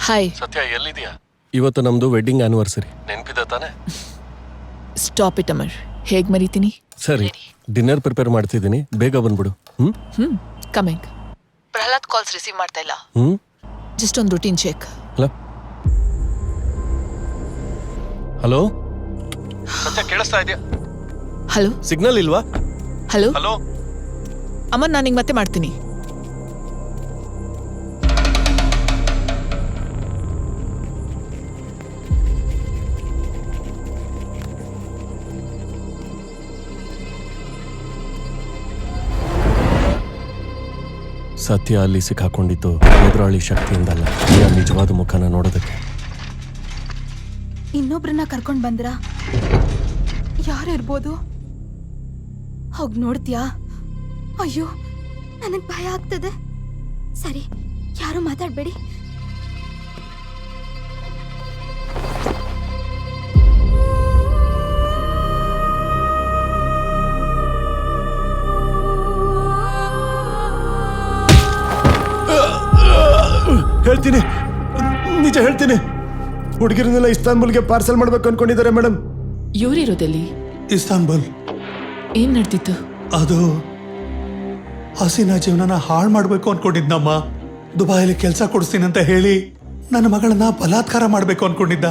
Hi. ಸತ್ಯ ಎಲ್ಲಿದ್ಯಾ? ಇವತ್ತು ನಮ್ದು ವೆಡ್ಡಿಂಗ್ ಆನಿವರ್ಸರಿ. ನೆನ್ಪಿದ ತಾನೆ? Stop it Amar. ಹೇಗ್ ಮರಿತೀನಿ? ಸರಿ, ಡಿನ್ನರ್ ಪ್ರಿಪೇರ್ ಮಾಡ್ತಿದ್ದೀನಿ, ಬೇಗ ಬಂದ್ಬಿಡು. ಕಮಿಂಗ್. ಪ್ರಹ್ಲಾದ್ ಕಾಲ್ಸ್ ರಿಸೀವ್ ಮಾಡ್ತಾ ಇಲ್ಲ. ಜಸ್ಟ್ ಒಂದು ರೂಟೀನ್ ಚೆಕ್. ಹಲೋ ಸತ್ಯ, ಕೇಳಿಸ್ತಾ ಇದೆಯಾ? ಹಲೋ, ಸಿಗ್ನಲ್ ಇಲ್ವಾ? ಹಲೋ ಹಲೋ ಅಮರ್, ನಾನು ನಿಂಗೆ ಮತ್ತೆ ಮಾಡ್ತೀನಿ. ಸತ್ಯ ಅಲ್ಲಿ ಸಿಕ್ಕಾಕೊಂಡಿದ್ದು ಎದುರಾಳಿ ಶಕ್ತಿಯಿಂದಲ್ಲ, ನಿಜವಾದ ಮುಖನ ನೋಡೋದಕ್ಕೆ. ಇನ್ನೊಬ್ರನ್ನ ಕರ್ಕೊಂಡ್ ಬಂದ್ರ? ಯಾರು ಇರ್ಬೋದು? ಹೋಗ್ ನೋಡ್ತೀಯಾ? ಅಯ್ಯೋ, ನನಗ್ ಭಯ ಆಗ್ತದೆ. ಸರಿ, ಯಾರು ಮಾತಾಡ್ಬೇಡಿ. ಹೇಳ್ತೀನಿ, ನಿಜ ಹೇಳ್ತೀನಿ. ಹುಡುಗಿರನ್ನೆಲ್ಲ ಇಸ್ತಾನ್ಬುಲ್ಗೆ ಪಾರ್ಸಲ್ ಮಾಡ್ಬೇಕು ಅನ್ಕೊಂಡಿದ್ದಾರೆ ಮೇಡಮ್. ಇವರಿರೋದೆಲ್ಲಿ? ಇಸ್ತಾನ್ಬುಲ್. ಏನ್ ನಡೆದಿತ್ತು? ಅದು ಹಸಿನ ಜೀವನನ ಹಾಳು ಮಾಡ್ಬೇಕು ಅನ್ಕೊಂಡಿದ್ನಮ್ಮ. ದುಬೈಲಿ ಕೆಲಸ ಕೊಡಿಸ್ತೀನಿ ಅಂತ ಹೇಳಿ ನನ್ನ ಮಗಳನ್ನ ಬಲಾತ್ಕಾರ ಮಾಡ್ಬೇಕು ಅನ್ಕೊಂಡಿದ್ದ.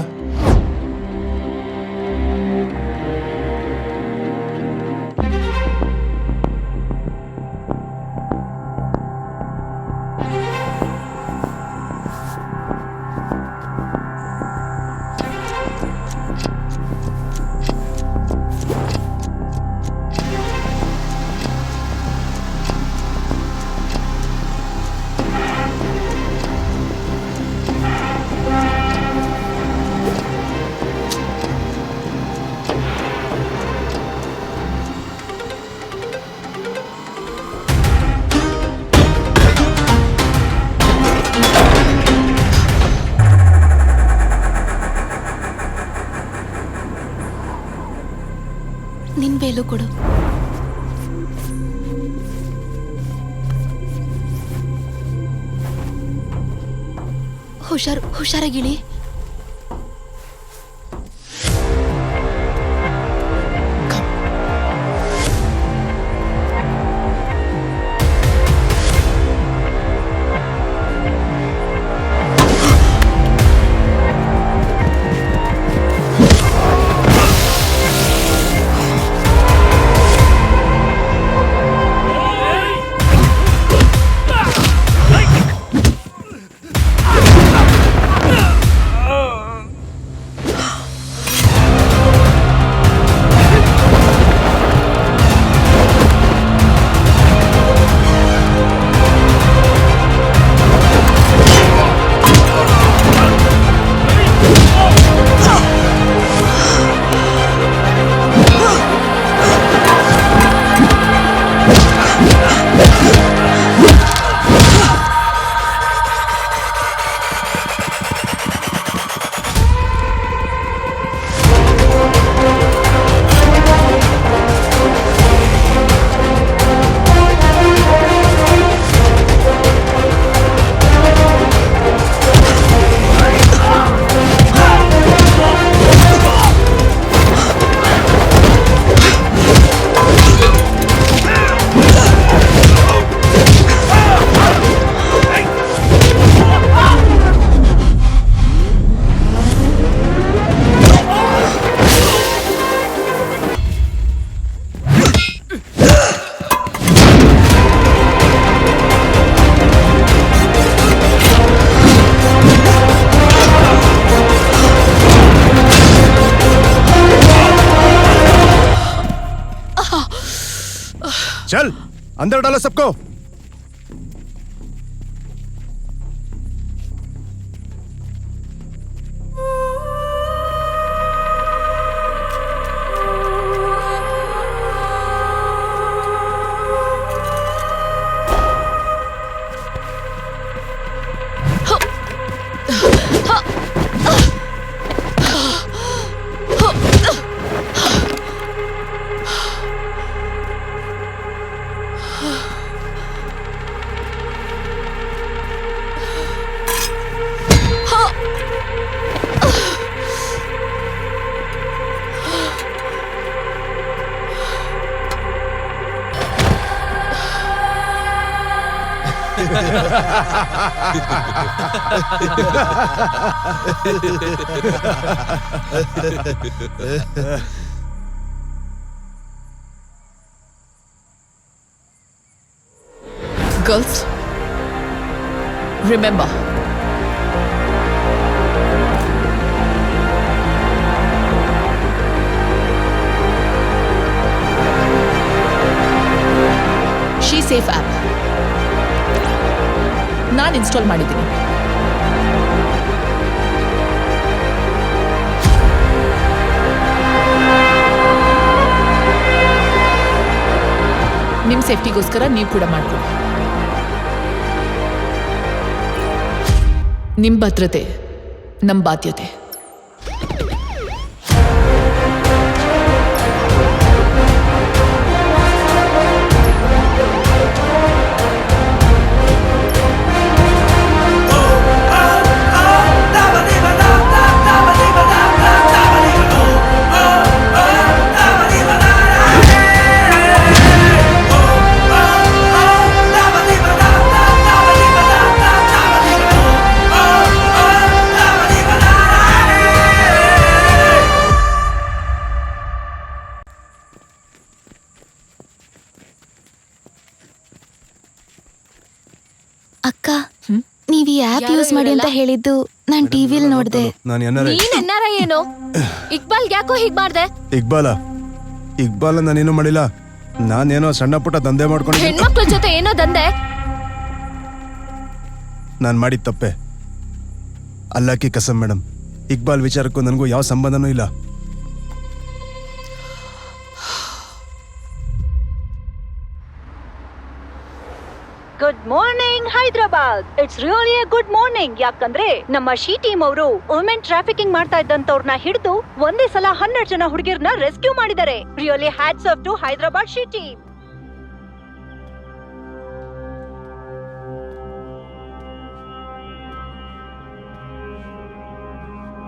ನಿನ್ ಬೇಲು ಕೊಡು. ಹುಷಾರಾಗಿಳಿ. चल अंदर डालो सबको. Girls, remember, She Safe app ನಾನು ಇನ್ಸ್ಟಾಲ್ ಮಾಡಿದ್ದೀನಿ. ನಿಮ್ಮ ಸೇಫ್ಟಿಗೋಸ್ಕರ ನೀವು ಕೂಡ ಮಾಡ್ಕೊಳ್ಳಿ. ನಿಮ್ಮ ಭದ್ರತೆ ನಮ್ಮ ಬಾಧ್ಯತೆ. ಅಕ್ಕ ನೀವ್ ಈ ಆಪ್ ಯೂಸ್ ಮಾಡಿ ಅಂತ ಹೇಳಿದ್ದು ನಾನ್ ಟಿವಿಲ್ ನೋಡ್ದೆ. ನೀನ್ ಏನು ಇಕ್ಬಾಲ್ ಯಾಕೋ ಹೀಗ್ ಮಾಡ್ದೆ? ಇಕ್ಬಾಲ್ ನಾನೇನು ಮಾಡಿಲ್ಲ. ನಾನೇನೋ ಸಣ್ಣ ಪುಟ್ಟ ದಂಧೆ ಮಾಡ್ಕೊಂಡು ಹೆಣ್ಮಕ್ಳ ಜೊತೆ ಏನೋ ದಂಧೆ. ನಾನ್ ಮಾಡಿದ ತಪ್ಪೆ. ಅಲ್ಲಾಕಿ ಕಸಂ ಮೇಡಮ್, ಇಕ್ಬಾಲ್ ವಿಚಾರಕ್ಕೂ ನನಗೂ ಯಾವ ಸಂಬಂಧನೂ ಇಲ್ಲ. Good morning Hyderabad. It's really a good morning. ಯಾಕಂದ್ರೆ ನಮ್ಮ ಶಿ ಟೀಮ್ ಅವರು ವುಮೆನ್ ಟ್ರಾಫಿಕಿಂಗ್ ಮಾಡ್ತಾ ಇದ್ದಂತವ್ರನ್ನ ಹಿಡಿದು ಒಂದೇ ಸಲ 12 ಜನ ಹುಡುಗಿರ್ನ ರೆಸ್ಕ್ಯೂ ಮಾಡಿದ್ದಾರೆ. Really hats off to Hyderabad she team.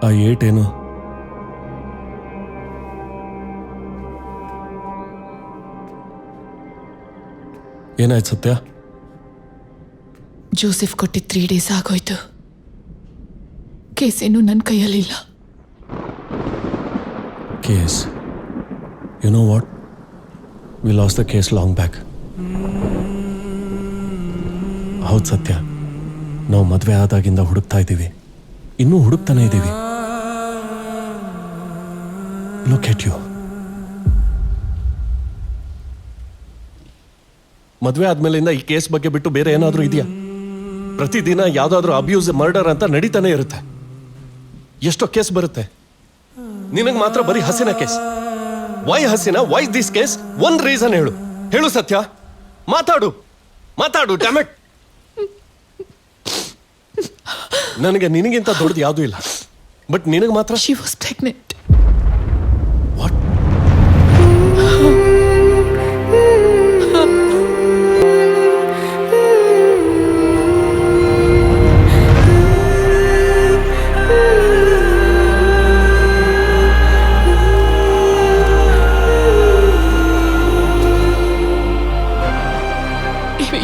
ಆ ಏಟೇನು? ಏನಾಯ್ತು ಸತ್ಯ? ಜೋಸೆಫ್ ಕೊಟ್ಟಿ 3 days ಆಗೋಯ್ತು. ಕೇಸೇನು ನನ್ನ ಕೈಯಲ್ಲಿಲ್ಲ. Case? You know what, we lost the case long back. ಹೌದು ಸತ್ಯ, ನಾವು ಮದುವೆ ಆದಾಗಿಂದ ಹುಡುಕ್ತಾ ಇದ್ದೀವಿ, ಇನ್ನೂ ಹುಡುಕ್ತಾನೆ ಇದ್ದೀವಿ. Look at you. ಮದುವೆ ಆದ್ಮೇಲಿಂದ ಈ ಕೇಸ್ ಬಗ್ಗೆ ಬಿಟ್ಟು ಬೇರೆ ಏನಾದರೂ ಇದೆಯಾ? ಪ್ರತಿದಿನ ಯಾವುದಾದ್ರೂ ಅಬ್ಯೂಸ್, ಮರ್ಡರ್ ಅಂತ ನಡೀತಾನೆ ಇರುತ್ತೆ. ಎಷ್ಟೋ ಕೇಸ್ ಬರುತ್ತೆ, ನಿನಗೆ ಮಾತ್ರ ಬರೀ Hasina case. Why Hasina? Why this case? ಒಂದ್ ರೀಸನ್ ಹೇಳು ಸತ್ಯ. ಮಾತಾಡು ಡ್ಯಾಮೆಟ್. ನನಗೆ ನಿನಗಿಂತ ದೊಡ್ಡದು ಯಾವುದೂ ಇಲ್ಲ, ಬಟ್ ನಿನಗೆ ಮಾತ್ರ. She was pregnant. ವಾಟ್?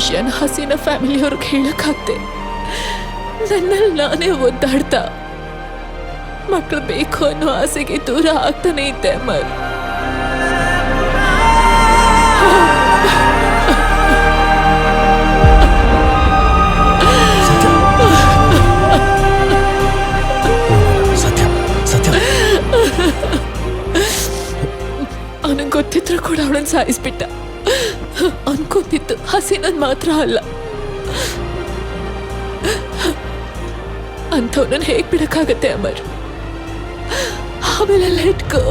ವಿಷಯನ ಹಸೀನಾ ಫ್ಯಾಮಿಲಿಯವ್ರಿಗೆ ಹೇಳಕ್ಕಾಗ್ದೆ. ನನ್ನಲ್ಲಿ ನಾನೇ ಒದ್ದಾಡ್ತಾ ಮಕ್ಕಳು ಬೇಕು ಅನ್ನೋ ಆಸೆಗೆ ದೂರ ಆಗ್ತಾನೆ ಇದ್ದೆ. ಅಮರ್, ಅವನಿಗೆ ಗೊತ್ತಿದ್ರು ಕೂಡ ಅವಳನ್ನ ಸಾಯಿಸ್ಬಿಟ್ಟ. ಅನ್ಕೋತಿತ್ತು ಹಸೀನನ್ ಮಾತ್ರ ಅಲ್ಲ, ಅಂಥವ್ನನ್ನ ಹೇಗ್ ಬಿಡಕ್ಕಾಗತ್ತೆ ಅಮರ್? ಆಮೇಲೆ ಲೆಟ್ ಗೋ.